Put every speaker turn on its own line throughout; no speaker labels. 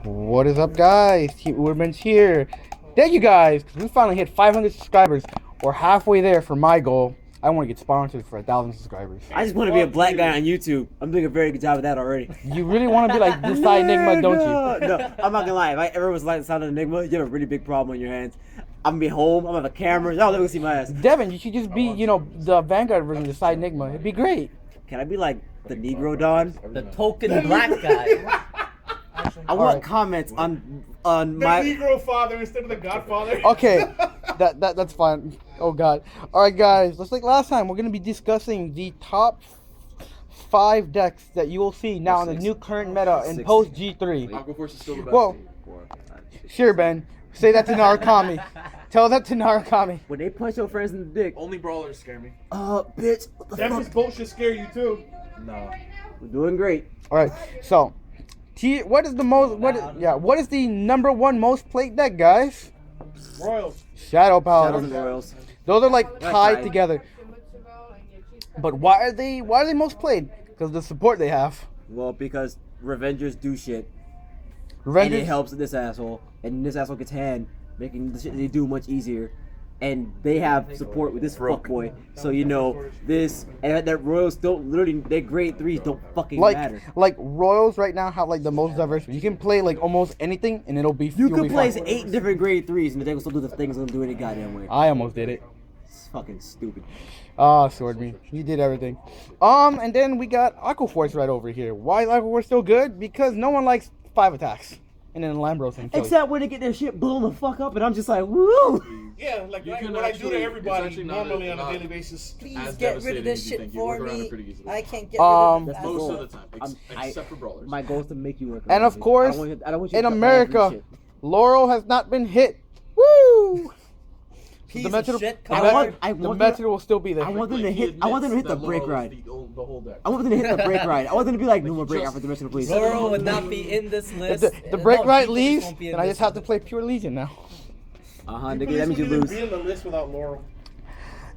What is up, guys? Team Uberman's here. Thank you guys, because we finally hit 500 subscribers. We're halfway there for my goal. I want to get sponsored for 1,000 subscribers.
I just want to be a black guy on YouTube. I'm doing a very good job of that already.
You really want to be like this side Enigma, don't you?
No, I'm not gonna lie. If I ever was like the sound of Enigma, you have a really big problem on your hands. I'm gonna be home. I'm gonna have a camera. Y'all never gonna see my ass.
Devin, you should just be, the Vanguard version of the side Enigma. It'd be great.
Can I be like the Negro Don?
The token black guy.
I want comments on
The
my.
Negro father instead of the Godfather.
Okay, that's fine. Oh God. All right, guys. Just like last time, we're gonna be discussing the top 5 decks that you will see now in the new current meta in post G3.
Aquaforce is still the best.
Well,
team.
sure, Ben. Say that to Narukami. Tell that to Narukami.
When they punch your friends in the dick.
Only brawlers scare me.
Bitch. What the
Devon's
fuck?
boat should scare you too.
No.
We're doing great.
All right. So, what is the number 1 most played deck, guys?
Royals.
Shadow
Shadows
Paladins.
and Royals.
Those are like
Right
tied
side.
together. But why are they most played? Because the support they have.
Well, because Revengers do shit. And
Revengers.
it helps this asshole. And this asshole gets hand, making the shit they do much easier. And they have support with this fuckboy. So this and that Royals don't literally their grade 3s don't fucking matter.
Like Royals right now have like the most diversity. You can play like almost anything and it'll be.
You
you'll
could
be
place
fine.
8 different grade 3s and they will still do the things and do any goddamn way.
I almost did it.
It's fucking stupid.
Sword me. You did everything. And then we got Aquaforce right over here. Why is Aquaforce still good? Because no one likes 5 attacks. And then Lambros and kill you.
Except when they get their shit blown the fuck up and I'm just like, woo!
Yeah, like
You
what
can
I do to
actually-
everybody
it's actually not
normally
a-
on a
not-
daily basis.
Please
As
get rid of
devastating
this
as you
shit
think. You
for
work around it
me.
pretty easily.
I can't get
Um,
rid of
Most
this.
of the time, except for brawlers.
My goal is to make you work.
And
around
of
me.
course,
I don't want you
in
to cut my ass and
America,
shit.
Laurel has not been hit. Woo!
Piece
The
of
Metro,
shit
the
I
card.
want- I
the
want
Metro will still be there.
I want them
Like,
to
he
hit. I want them to hit the
admits
brake
that Laurel
ride.
is the whole deck.
I want them to hit the brake ride. I want them to be like, no more brake after the rest of the police.
Laurel would not be in this
If
list.
the break
No,
right
people
leaves,
won't be in
then I
this
just have to
list.
play Pure Legion now.
Nigga, that means you lose.
Be in the list without Laurel.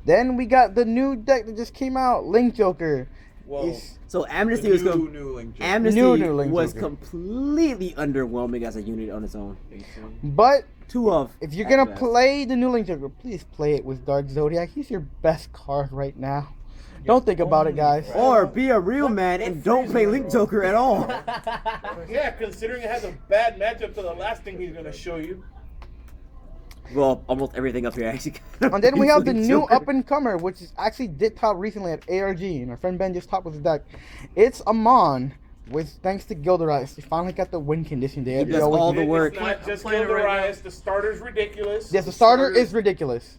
Then we got the new deck that just came out, Link Joker.
Whoa.
It's-
So
The
Amnesty was
new Link Joker.
Amnesty
New Link
was
Joker.
completely underwhelming as a unit on its own.
but
Two of.
if you're
at
gonna
best.
play the new Link Joker, please play it with Dark Zodiac. He's your best card right now. Don't think about it, guys.
Or be a real man and don't play Link Joker at all.
Yeah, considering it has a bad matchup to the last thing he's gonna show you.
Well, almost everything up here actually.
And then we have the
Link
new
Joker.
up and comer, which is actually did top recently at ARG, and our friend Ben just topped with the deck. It's Amon, with thanks to Gilderice. They finally got the win condition there.
He does all the work.
It's not just
Playing it right now.
Gilderice. The starter's ridiculous.
Yes, the starter is ridiculous.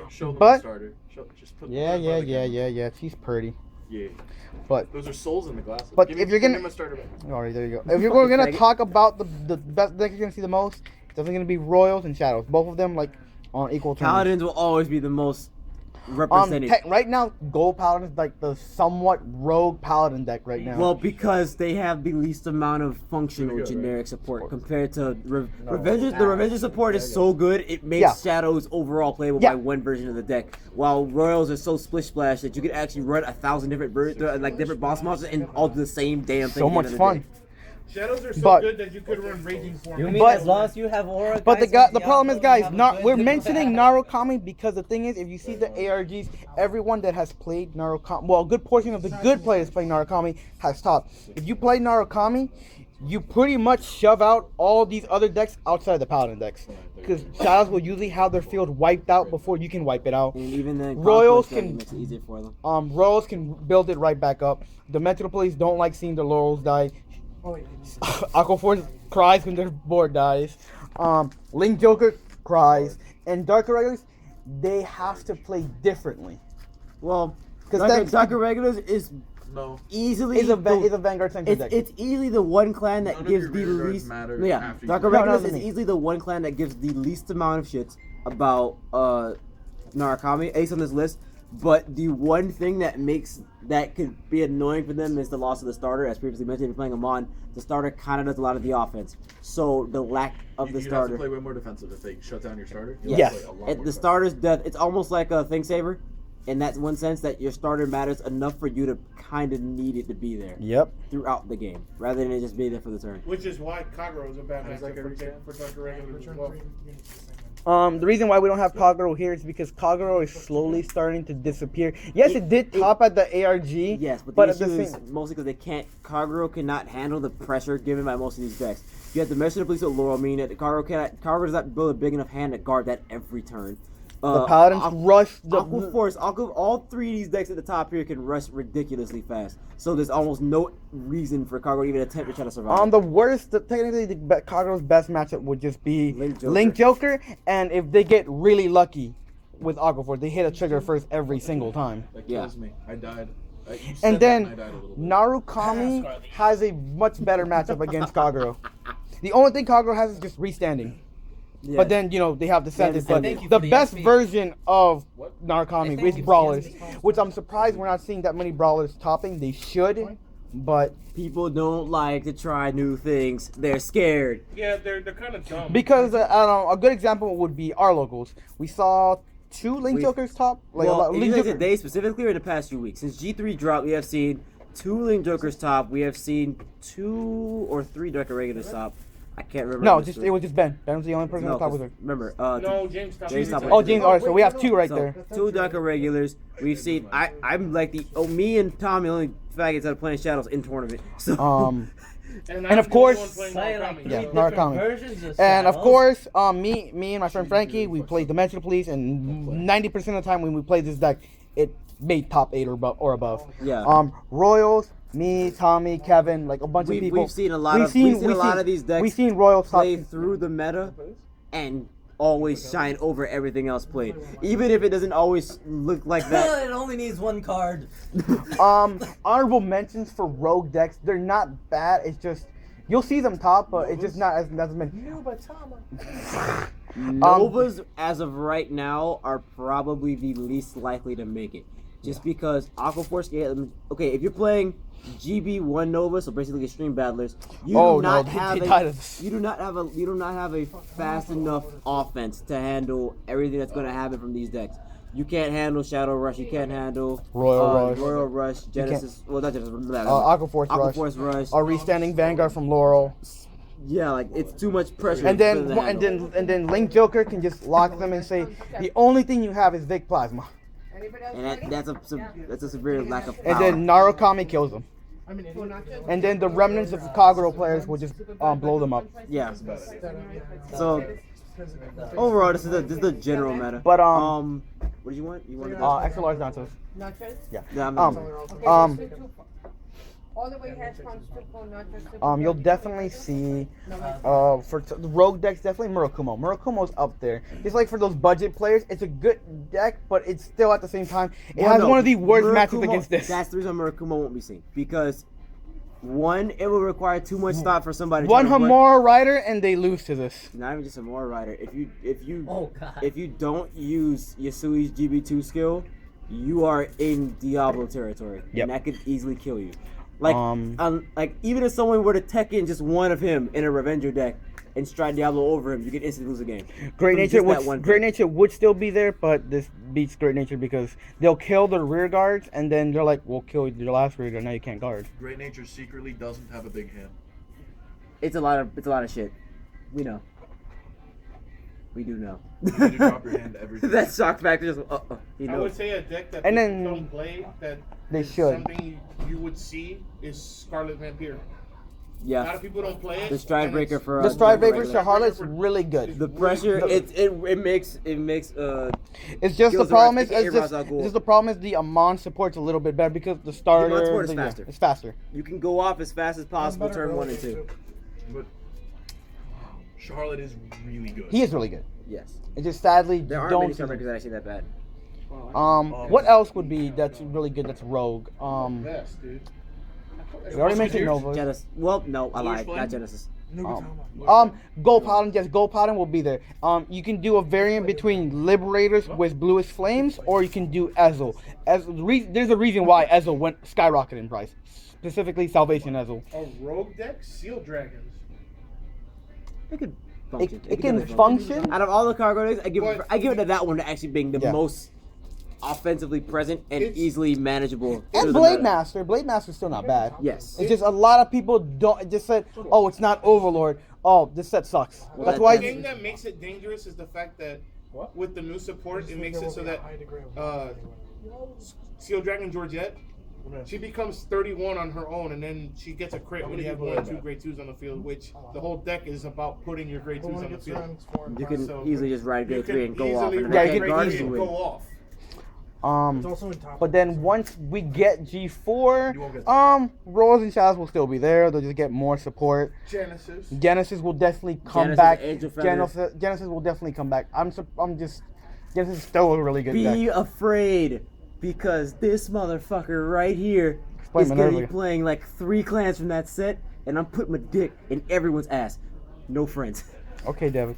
Show them
But-
the starter. Just put
Yeah,
them by the camera.
yeah. She's pretty.
Yeah.
But
Those are souls in the glasses.
But
Give
if
me-
you're
give
gonna-
me my starter back.
alright, there you go. If you're gonna
faggot.
talk about the best deck you're gonna see the most, it's definitely gonna be Royals and Shadows. Both of them like on equal terms.
Paladins will always be the most represented.
Right now, Gold Paladin is like the somewhat rogue Paladin deck right now.
Well, because they have the least amount of functional
Pretty good,
generic
right?
support compared to Revengers. The Revengers support is so good, it makes
Yeah.
Shadows overall playable
Yeah.
by one version of the deck. While Royals are so splish splash that you could actually run 1,000 different different boss monsters and all do the same damn thing.
so
at the
much
end of the
fun.
day.
Shadows are so
But-
good that you could run Raging Form.
You mean
But-
as long as you have aura?
But the
guys, with
problem is,
Diablo,
guys,
you have a
we're
good-
mentioning Narukami because the thing is, if you see the ARGs, everyone that has played Narukami, well, a good portion of the good players playing Narukami has stopped. If you play Narukami, you pretty much shove out all these other decks outside the Paladin decks. Because Shadows will usually have their field wiped out before you can wipe it out.
And even then,
Royals
Conquest
can-
makes it easier for them.
Royals can build it right back up. The Metro Police don't like seeing the Laurels die. Aquaforce cries when their board dies. Link Joker cries. And Dark Regulars, they have to play differently.
Well,
Because
Darker Regulars is
No.
easily
is a
the-
Vanguard centric deck.
It's easily the one clan that
None of
gives
your
the
rear guards
least.
matter
Yeah,
after you
Darker
do
it.
Regulars
No,
is
no, no.
easily the one clan that gives the least amount of shits about Narukami, Ace on this list. But the one thing that could be annoying for them is the loss of the starter. As previously mentioned, if you're playing Amon, the starter kind of does a lot of the offense. So the lack of the
You have to
starter,
play way more defensive if they shut down your starter. You
Yes.
have to play a lot
at
more
the
defensive.
starter's death, it's almost like a thing saver. in that one sense that your starter matters enough for you to kind of need it to be there
Yep.
throughout the game, rather than it just be there for the turn.
Which is why Kagero is a bad matchup for Dark Regulars as well.
The reason why we don't have Kagero here is because Kagero is slowly starting to disappear. Yes, it did top at the ARG.
Yes, but
But
the
at the
issue is
same-
mostly because they can't. Kagero cannot handle the pressure given by most of these decks. You have to mesh the police with Laurel, meaning that Kagero does not build a big enough hand to guard that every turn.
The Paladins rush the.
Aqua Force, all three of these decks at the top here can rush ridiculously fast. So there's almost no reason for Kagero to even attempt to try to survive.
The worst, technically, Kagero's best matchup would just be
Link Joker.
and if they get really lucky with Aquaforce, they hit a trigger first every single time.
That
Yeah.
kills me. I died. You said
And
that
then
I died a little bit.
Narukami has a much better matchup against Kagero. The only thing Kagero has is just restanding.
Yeah.
But then, they have the Sentis. But
Thank you
the
for the
best
XP.
version of
What?
Narukami
Thank
is
you for the
Brawlers,
XP.
which I'm surprised we're not seeing that many Brawlers topping. They should, but
people don't like to try new things. They're scared.
Yeah, they're kind of dumb.
because I don't know, a good example would be our locals. We saw 2 Link
We-
Jokers top.
Well, if you
Link
look
Joker.
today specifically or in the past few weeks, since G3 dropped, we have seen 2 Link Jokers top. We have seen 2 or 3 Dark Regulars top. I can't remember.
No,
this
it was just Ben. Ben was the only person
no,
that top
'cause
with her.
remember.
No, James Top.
James Top.
Oh, James. Alright, so we have 2 right
So,
there.
2 Dark Regulars. We've seen. I'm like me and Tommy only faggots that are playing Shadows in tournament. So.
And
I'm
of
the
course-
only one playing
Play like
Narukami.
three
Yeah,
different
Narukami.
versions of
And of
Shadows.
course, me and my friend Frankie, we played Dimensional Police, and 90% of the time when we played this deck, it made top 8 or above.
Yeah.
Royals, me, Tommy, Kevin, like a bunch of people.
We've seen a lot of these decks
We've seen Royals top.
play through the meta and always shine over everything else played, even if it doesn't always look like that.
It only needs one card.
Honorable mentions for rogue decks. They're not bad. It's just you'll see them top, but it's just not as many.
Novas, as of right now, are probably the least likely to make it, just because Aquaforce can hit them. Okay, if you're playing GB1 Nova, so basically extreme battlers, you
Oh,
do
no,
not
they
have
died
a,
of-
you do not have a fast enough offense to handle everything that's going to happen from these decks. You can't handle Shadow Rush. You can't handle Royal Rush, Genesis. Well, not Genesis.
Aquaforce Rush.
Aquaforce Rush.
Or restanding Vanguard from Laurel.
Yeah, like it's too much pressure.
And
for
then
them to handle.
and then Link Joker can just lock them and say the only thing you have is Vic Plasma.
And that's a severe lack of power.
And then Narukami kills them. And then the remnants of the Kagero players will just blow them up.
Yeah. So overall, this is the general meta.
But
what do you want? You want
extra large Dantos.
Nachos?
Yeah, I'm
All the way hash browns, triple nachos.
You'll definitely see the rogue decks, definitely Murakumo. Murakumo's up there. It's like for those budget players, it's a good deck, but it's still at the same time it has one of the worst matchups against this.
That's the reason Murakumo won't be seen, because one, it will require too much thought for somebody.
One
to try to work-
Hamura Rider and they lose to this.
Not even just a more rider.
Oh god.
If you don't use Yasui's GB2 skill, you are in Diablo territory,
Yep.
and that could easily kill you. Like even if someone were to tech in just one of him in a Revenger deck and stride Diablo over him, you could instantly lose a game.
Great
From
Nature
just that one
would Great
thing.
Nature would still be there, but this beats Great Nature because they'll kill the rear guards and then they're like, we'll kill your last rear guard, now you can't guard.
Great Nature secretly doesn't have a big hand.
It's a lot of shit. We know. We do know.
You need to drop your hand every time.
That shock factor just he
I would
knows.
say a deck that
And
people
then
don't play that
they
is
should.
something you would see is Scarlet Vampire. A lot
Yeah.
of people don't play it.
The Stride
and
Breaker
it's-
for
The Stride Breaker
regular.
Charlotte's really good.
The pressure it makes
It's just the
Kills the
problem
rest-
is
aka
it's just,
Ra's al Ghul.
it's just the problem is the Amon support's a little bit better because the starter
Amon support is
yeah,
faster.
it's faster.
you can go off as fast as possible turn 1 and 2.
But Charlotte is really good.
He is really good.
Yes.
It's just sadly
There aren't
don't
many
see
Stride
them.
Breakers that actually that bad.
What else would be that's really good that's rogue?
Best, dude.
We already mentioned Nova.
Genesis. Well, no, I lied.
Flame?
Not Genesis.
Gold Paladin, yes, Gold Paladin will be there. You can do a variant between Liberators with Bluest Flames, or you can do Ezel. There's a reason why Ezel went skyrocketed in price, specifically Salvation Ezel.
A rogue deck, Seal Dragons.
It could function.
It
could
can
definitely
function.
Out of all the cargo decks, I give
But-
it to that one to actually being the
Yeah.
most offensively present and
It's-
easily manageable. to
And
the
Blade
meta.
Master. Blade Master's still not bad.
Yes.
It's just a lot of people don't. It just said, "Oh, it's not Overlord. Oh, this set sucks."
Well,
That's
that-
why.
The thing that makes it dangerous is the fact that with the new support, it makes it so that Steel Dragon Georgette, she becomes 31 on her own, and then she gets a crit when you have one or two grade 2s on the field, which the whole deck is about putting your grade 2s on the field.
You can
So,
easily just ride
You
grade 3 and
can
go off.
easily
And
Yeah,
then
you
can't
can
guard
easily
you
go
with.
off.
But then once we get G4,
You won't get
Roars and Shadows will still be there. They'll just get more support.
Genesis.
Genesis will definitely come
Genesis,
back.
Angel Feather.
Genesis will definitely come back. Genesis is still a really good
Be
deck.
afraid, because this motherfucker right here
playing
is gonna be
Minerva.
playing like 3 clans from that set, and I'm putting my dick in everyone's ass. No friends.
Okay, David.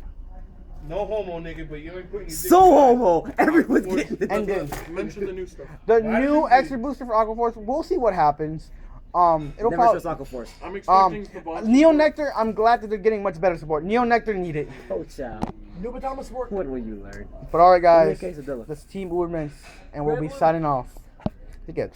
No homo, nigga, but you ain't putting your dick
So
in that.
homo. Everyone's getting this.
And then
Mention the new stuff.
the
Why
new
did you-
extra booster for Aqua Force. We'll see what happens. It'll
Never
probably.
trust Aqua Force.
I'm expecting the boss.
Neo Nectar. I'm glad that they're getting much better support. Neo Nectar need it.
Oh, child. What will you learn?
But all right, guys.
Quesadilla.
That's Team Ubermans, and we'll be signing off. To get